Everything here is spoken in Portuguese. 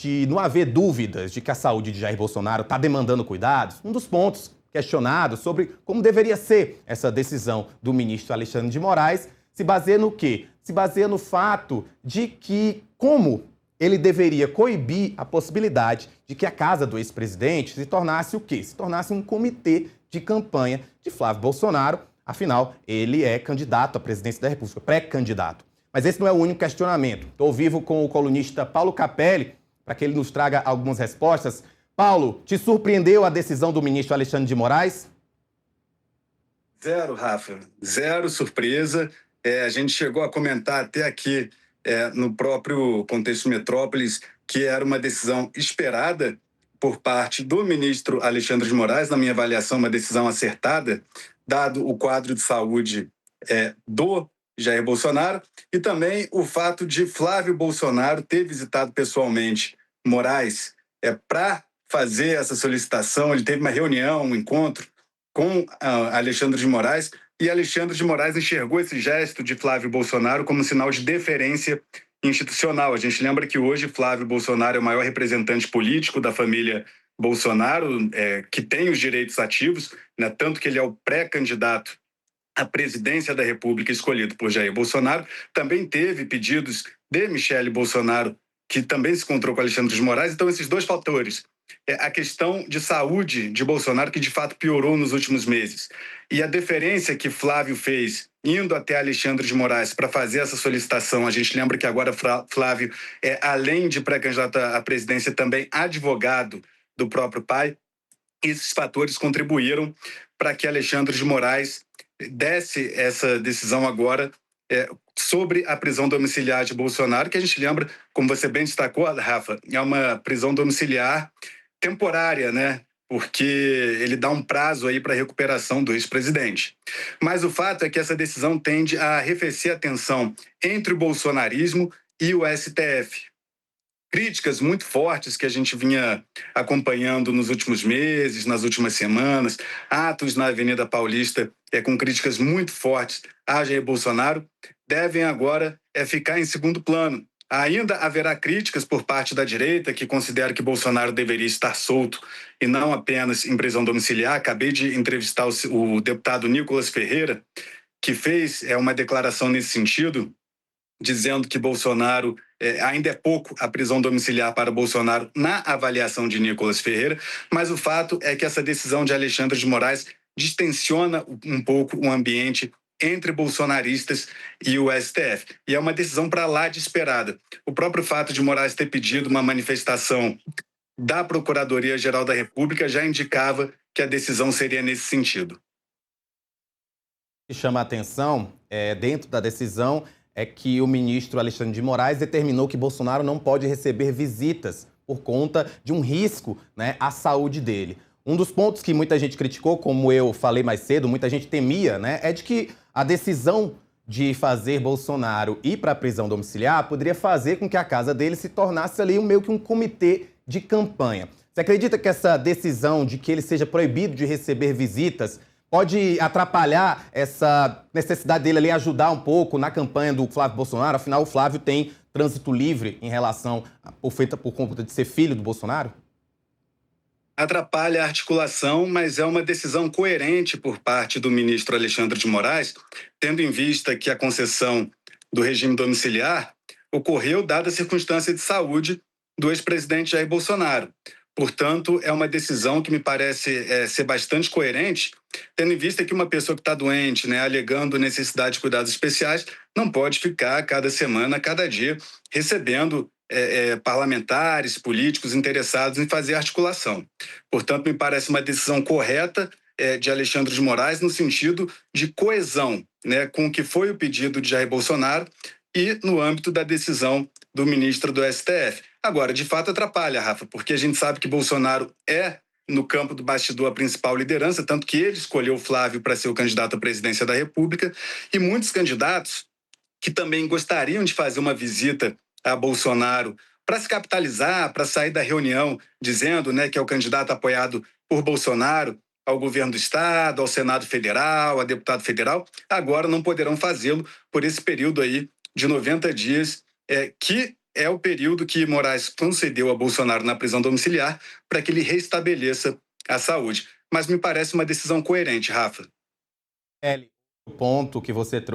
de não haver dúvidas de que a saúde de Jair Bolsonaro está demandando cuidados, um dos pontos questionados sobre como deveria ser essa decisão do ministro Alexandre de Moraes se baseia no quê? Se baseia no fato de que como ele deveria coibir a possibilidade de que a casa do ex-presidente se tornasse o quê? Se tornasse um comitê de campanha de Flávio Bolsonaro. Afinal, ele é candidato à presidência da República, pré-candidato. Mas esse não é o único questionamento. Estou ao vivo com o colunista Paulo Capelli para que ele nos traga algumas respostas. Paulo, te surpreendeu a decisão do ministro Alexandre de Moraes? Zero, Rafa. Zero surpresa. A gente chegou a comentar até aqui no próprio Contexto Metrópolis que era uma decisão esperada por parte do ministro Alexandre de Moraes, na minha avaliação, uma decisão acertada, dado o quadro de saúde do Jair Bolsonaro e também o fato de Flávio Bolsonaro ter visitado pessoalmente Moraes para fazer essa solicitação. Ele teve uma reunião, um encontro com Alexandre de Moraes e Alexandre de Moraes enxergou esse gesto de Flávio Bolsonaro como um sinal de deferência institucional. A gente lembra que hoje Flávio Bolsonaro é o maior representante político da família Bolsonaro, que tem os direitos ativos, né? Tanto que ele é o pré-candidato à presidência da República escolhido por Jair Bolsonaro. Também teve pedidos de Michele Bolsonaro, que também se encontrou com Alexandre de Moraes. Então, esses dois fatores, a questão de saúde de Bolsonaro, que de fato piorou nos últimos meses, e a deferência que Flávio fez indo até Alexandre de Moraes para fazer essa solicitação. A gente lembra que agora Flávio além de pré-candidato à presidência, também advogado do próprio pai. Esses fatores contribuíram para que Alexandre de Moraes desse essa decisão agora sobre a prisão domiciliar de Bolsonaro, que a gente lembra, como você bem destacou, Rafa, é uma prisão domiciliar temporária, né? Porque ele dá um prazo aí para a recuperação do ex-presidente. Mas o fato é que essa decisão tende a arrefecer a tensão entre o bolsonarismo e o STF. Críticas muito fortes que a gente vinha acompanhando nos últimos meses, nas últimas semanas, atos na Avenida Paulista com críticas muito fortes a Jair Bolsonaro, devem agora ficar em segundo plano. Ainda haverá críticas por parte da direita, que considera que Bolsonaro deveria estar solto e não apenas em prisão domiciliar. Acabei de entrevistar o deputado Nicolas Ferreira, que fez uma declaração nesse sentido, dizendo que Bolsonaro ainda é pouco a prisão domiciliar para Bolsonaro na avaliação de Nicolas Ferreira, mas o fato é que essa decisão de Alexandre de Moraes distensiona um pouco o ambiente entre bolsonaristas e o STF. E é uma decisão para lá de esperada. O próprio fato de Moraes ter pedido uma manifestação da Procuradoria-Geral da República já indicava que a decisão seria nesse sentido. O que chama a atenção, dentro da decisão, é que o ministro Alexandre de Moraes determinou que Bolsonaro não pode receber visitas por conta de um risco, né, à saúde dele. Um dos pontos que muita gente criticou, como eu falei mais cedo, muita gente temia, né, é de que a decisão de fazer Bolsonaro ir para a prisão domiciliar poderia fazer com que a casa dele se tornasse ali meio que um comitê de campanha. Você acredita que essa decisão de que ele seja proibido de receber visitas pode atrapalhar essa necessidade dele ali ajudar um pouco na campanha do Flávio Bolsonaro? Afinal, o Flávio tem trânsito livre em relação feita por conta de ser filho do Bolsonaro? Atrapalha a articulação, mas é uma decisão coerente por parte do ministro Alexandre de Moraes, tendo em vista que a concessão do regime domiciliar ocorreu dada a circunstância de saúde do ex-presidente Jair Bolsonaro. Portanto, é uma decisão que me parece ser bastante coerente, tendo em vista que uma pessoa que está doente, né, alegando necessidade de cuidados especiais, não pode ficar cada semana, cada dia, recebendo parlamentares, políticos interessados em fazer articulação. Portanto, me parece uma decisão correta de Alexandre de Moraes no sentido de coesão, né, com o que foi o pedido de Jair Bolsonaro e no âmbito da decisão do ministro do STF. Agora, de fato, atrapalha, Rafa, porque a gente sabe que Bolsonaro no campo do bastidor, a principal liderança, tanto que ele escolheu o Flávio para ser o candidato à presidência da República, e muitos candidatos que também gostariam de fazer uma visita a Bolsonaro para se capitalizar, para sair da reunião dizendo, né, que é o candidato apoiado por Bolsonaro ao governo do Estado, ao Senado Federal, a deputado federal, agora não poderão fazê-lo por esse período aí de 90 dias, que é o período que Moraes concedeu a Bolsonaro na prisão domiciliar para que ele restabeleça a saúde. Mas me parece uma decisão coerente, Rafa. Eli, o ponto que você trouxe